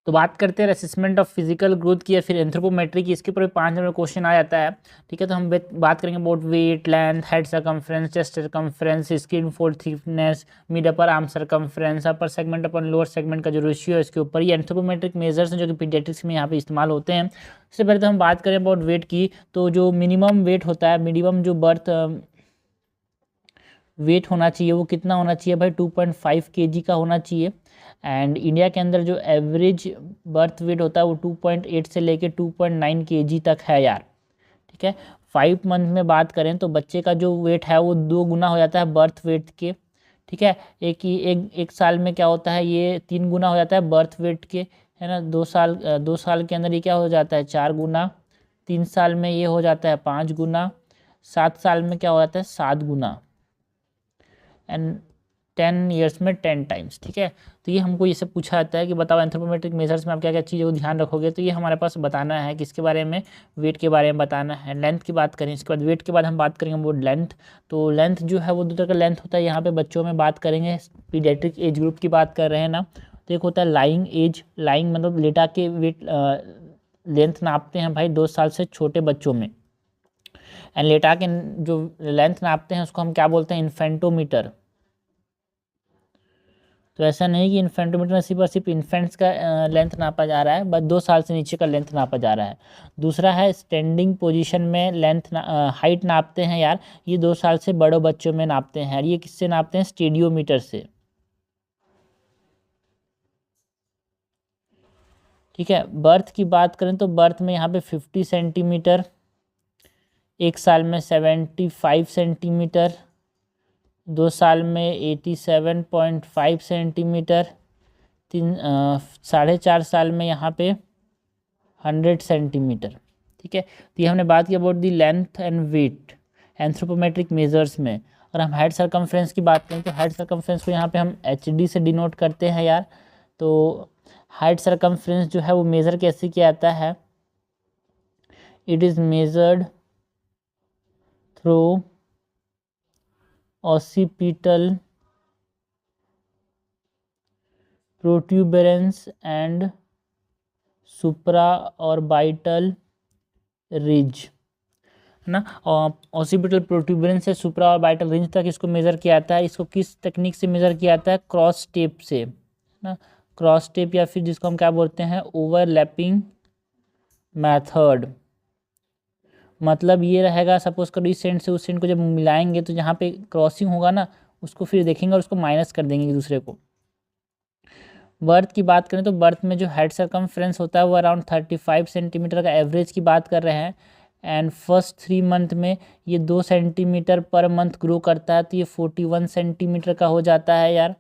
तो बात करते हैं असेसमेंट ऑफ फिजिकल ग्रोथ की या फिर एंथ्रोपोमेट्री की। इसके ऊपर 5 नंबर क्वेश्चन आ जाता है, ठीक है। तो हम बात करेंगे about wait, length, head circumference, chest circumference, skin fold thickness, mid upper arm circumference, upper segment upon lower segment का जो रेशियो है इसके ऊपर। ये एंथ्रोपोमेट्रिक मेजर्स हैं जो कि पीडियाट्रिक्स में यहाँ पे इस्तेमाल होते हैं। सबसे पहले तो हम बात करें अबाउट वेट की, तो जो मिनिमम वेट होता है, मिनिमम जो बर्थ वेट होना चाहिए वो कितना होना चाहिए भाई, 2.5 kg का होना चाहिए। एंड इंडिया के अंदर जो एवरेज बर्थ वेट होता है वो 2.8 से लेके 2.9 kg तक है यार, ठीक है। 5 मंथ में बात करें तो बच्चे का जो वेट है वो 2 गुना हो जाता है बर्थ वेट के, ठीक है। एक साल में क्या होता है, ये 3 गुना हो जाता है बर्थ वेट के, है ना। 2 साल के अंदर ये क्या हो जाता है, 4 गुना। 3 साल में ये हो जाता है 5 गुना। 7 साल में क्या हो जाता है, 7 गुना। एंड 10 ईयर्स में 10 टाइम्स, ठीक है। तो ये हमको ये सब पूछा जाता है कि बताओ एंथ्रोपोमेट्रिक मेजर्स में आप क्या क्या चीज़ों को ध्यान रखोगे। तो ये हमारे पास बताना है किसके बारे में, वेट के बारे में बताना है। लेंथ की बात करें, इसके बाद वेट के बाद हम बात करेंगे वो लेंथ। तो लेंथ जो है वो 2 तरह का लेंथ होता है। यहाँ पे बच्चों में बात करेंगे, पीडियाट्रिक एज ग्रुप की बात कर रहे हैं ना। तो एक होता है लाइंग एज, लाइंग मतलब लेटा के वेट लेंथ नापते हैं भाई 2 साल से छोटे बच्चों में। एंड लेटा के जो लेंथ नापते हैं उसको हम क्या बोलते हैं, इन्फेंटोमीटर। तो ऐसा नहीं कि इन्फेंटोमीटर में सिर्फ इन्फेंट्स का लेंथ नापा जा रहा है, बस 2 साल से नीचे का लेंथ नापा जा रहा है। दूसरा है स्टैंडिंग पोजीशन में लेंथ हाइट नापते हैं यार, ये 2 साल से बड़े बच्चों में नापते हैं। ये किससे नापते हैं, स्टेडियोमीटर से, ठीक है। बर्थ की बात करें तो बर्थ में यहाँ पे 50 सेंटीमीटर, 1 साल में 75 सेंटीमीटर, 2 साल में 87.5 सेंटीमीटर, 4.5 साल में यहाँ पे 100 सेंटीमीटर, ठीक है। तो ये हमने बात की about the length and weight anthropometric measures में। और हम हेड सर्कमफ्रेंस की बात करें तो हेड सर्कमफ्रेंस को यहाँ पे हम HD से डिनोट करते हैं यार। तो हेड सर्कमफ्रेंस जो है वो मेज़र कैसे किया जाता है, it is measured through occipital protuberance and supra orbital ridge, है ना। ऑसिपिटल प्रोट्यूबरेंस से सुप्रा ऑर्बिटल रिज तक इसको मेज़र किया जाता है। इसको किस टेक्निक से मेज़र किया जाता है, क्रॉस टेप से, है ना। क्रॉस टेप या फिर जिसको हम क्या बोलते हैं, ओवरलैपिंग मेथड। मतलब ये रहेगा, सपोज करो इस सेंट से उस सेंट को जब मिलाएंगे तो जहाँ पे क्रॉसिंग होगा ना उसको फिर देखेंगे और उसको माइनस कर देंगे एक दूसरे को। बर्थ की बात करें तो बर्थ में जो हेड सर्कमफ्रेंस होता है वो अराउंड 35 सेंटीमीटर का एवरेज की बात कर रहे हैं। एंड फर्स्ट 3 मंथ में ये 2 सेंटीमीटर पर मंथ ग्रो करता है, तो ये 41 सेंटीमीटर का हो जाता है यार।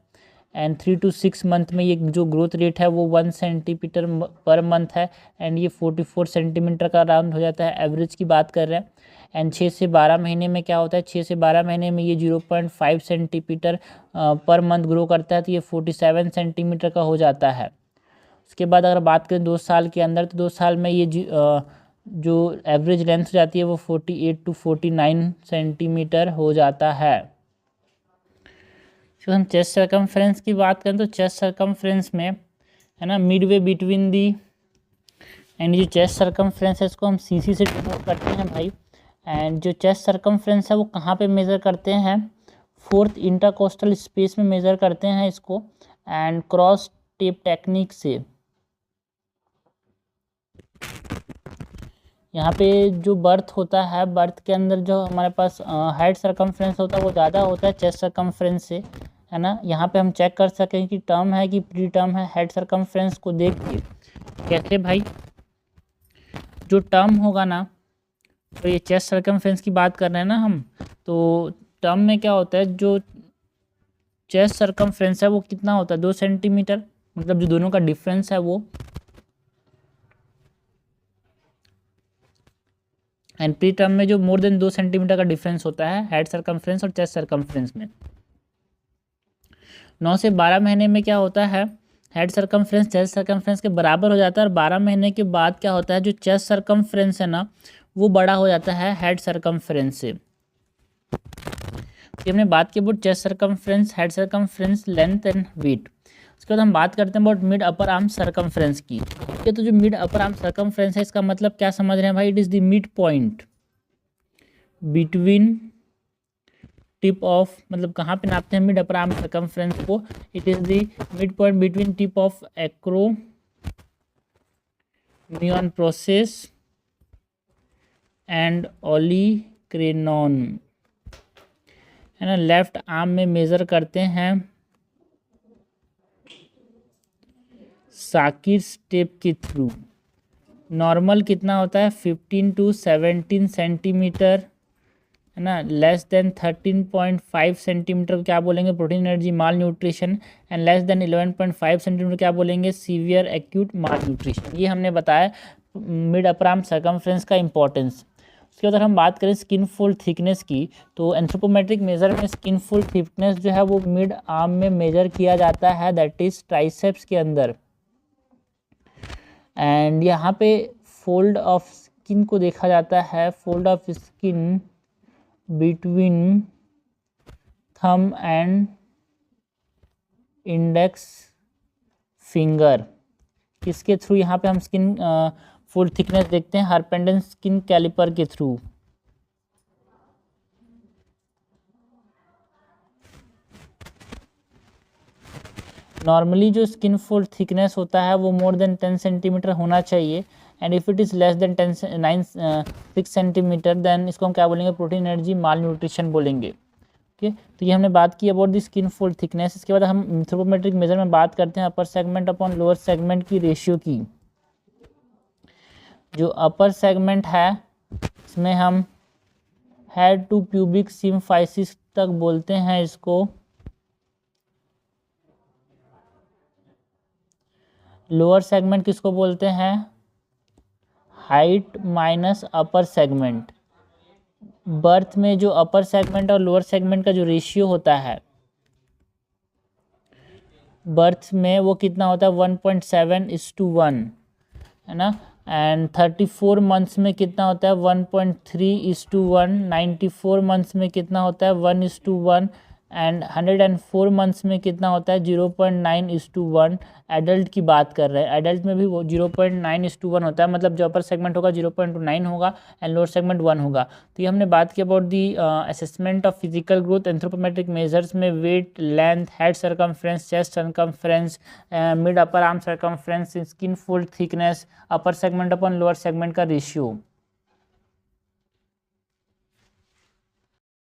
एंड 3 to 6 मंथ में ये जो ग्रोथ रेट है वो 1 सेंटीमीटर पर मंथ है। एंड ये 44 सेंटीमीटर का राउंड हो जाता है, एवरेज की बात कर रहे हैं। एंड 6 से 12 महीने में क्या होता है, 6 से 12 महीने में ये 0.5 सेंटीमीटर पर मंथ ग्रो करता है, तो ये 47 सेंटीमीटर का हो जाता है। उसके बाद अगर बात करें 2 साल के अंदर, तो 2 साल में ये जो एवरेज लेंथ हो जाती है वो 48 to 49 सेंटीमीटर हो जाता है। तो हम चेस्ट सर्कमफ्रेंस की बात करें तो चेस्ट सर्कमफ्रेंस में, है ना, मिडवे बिटवीन दी, एंड जो चेस्ट सर्कमफ्रेंस है इसको हम CC से डिनोट करते हैं भाई। एंड जो चेस्ट सर्कमफ्रेंस है वो कहाँ पे मेज़र करते हैं, 4th इंटरकोस्टल स्पेस में मेज़र करते हैं इसको, एंड क्रॉस टेप टेक्निक से। यहाँ पे जो बर्थ होता है, बर्थ के अंदर जो हमारे पास हेड सर्कमफ्रेंस होता है वो ज़्यादा होता है चेस्ट सर्कमफ्रेंस से, है ना। यहाँ पे हम चेक कर सकें कि टर्म है कि प्री टर्म है, हेड सर्कमफ्रेंस को देख के। कैसे भाई, जो टर्म होगा ना, तो ये चेस्ट सर्कमफ्रेंस की बात कर रहे हैं ना हम, तो टर्म में क्या होता है, जो चेस्ट सर्कमफ्रेंस है वो कितना होता है, 2 सेंटीमीटर, मतलब जो दोनों का डिफरेंस है वो। एंड प्री टर्म में जो मोर देन 2 सेंटीमीटर का डिफरेंस होता है हेड सर्कमफ्रेंस और चेस्ट सर्कमफ्रेंस में। 9 से 12 महीने में क्या होता है, हेड सर्कमफ्रेंस चेस्ट सर्कमफ्रेंस के बराबर हो जाता है। और 12 महीने के बाद क्या होता है, जो चेस्ट सर्कमफ्रेंस है ना वो बड़ा हो जाता है हेड सर्कमफ्रेंस से। तो हमने बात की about chest circumference, head circumference, length and weight. उसके बाद हम बात करते हैं about mid upper arm circumference की। ठीक है, तो जो मिड अपर आर्म सरकमफ्रेंस है इसका मतलब क्या समझ रहे हैं भाई, it is the mid point between tip of, मतलब कहाँ पे नापते हैं मिड अपर आर्म सरकमफ्रेंस को, it is the mid point between tip of acromion process and olecranon, है ना। लेफ्ट आर्म में मेज़र करते हैं साकिर स्टेप के थ्रू। नॉर्मल कितना होता है 15 to 17 सेंटीमीटर, है ना। लेस देन 13.5 सेंटीमीटर क्या बोलेंगे protein energy mall nutrition, and less than 11.5 centimetre क्या बोलेंगे सीवियर एक्यूट माल न्यूट्रिशन। ये हमने बताया मिड अपर आर्म सरकमफ्रेंस का इंपॉर्टेंस। उसके बाद हम बात करें स्किन फोल्ड थिकनेस की, तो एंथ्रोपोमेट्रिक मेजर में स्किन फोल्ड थिकनेस जो है वो मिड आर्म में मेजर किया जाता है, दैट इज ट्राइसेप्स के अंदर। एंड यहाँ पे फोल्ड ऑफ स्किन को देखा जाता है, fold of skin between thumb and index finger, किसके थ्रू यहाँ पे हम स्किन फोल्ड थिकनेस देखते हैं, हार्पेंडन स्किन कैलिपर के थ्रू। नॉर्मली जो स्किन फोल्ड थिकनेस होता है वो मोर देन 10 सेंटीमीटर होना चाहिए, and if it is less than 6 centimetre then इसको हम क्या बोलेंगे प्रोटीन एनर्जी माल न्यूट्रिशन बोलेंगे। ओके, तो ये हमने बात की about the skin fold thickness. इसके बाद हम एंथ्रोपोमेट्रिक मेजर में बात करते हैं अपर सेगमेंट अपॉन लोअर सेगमेंट की रेशियो की। जो अपर सेगमेंट है इसमें हम हेड टू प्यूबिक सिम्फाइसिस तक बोलते हैं इसको। लोअर सेगमेंट किसको बोलते हैं, height minus upper segment. Birth में जो अपर सेगमेंट और लोअर सेगमेंट का जो रेशियो होता है बर्थ में वो कितना होता है 1.7:1, है ना। एंड 34 मंथ्स में कितना होता है 1.3:1, 94 मंथ्स में कितना होता है 1:1, एंड 104 मंथ्स में कितना होता है 0.9:1। एडल्ट की बात कर रहे हैं, एडल्ट में भी वो 0.9:1 होता है, मतलब जो अपर सेगमेंट होगा 0.9 होगा एंड लोअर सेगमेंट 1 होगा। तो ये हमने बात की about the assessment of physical growth anthropometric measures में weight, length, head circumference, chest circumference, mid upper arm circumference, skin fold thickness, upper segment upon lower segment का रेशियो।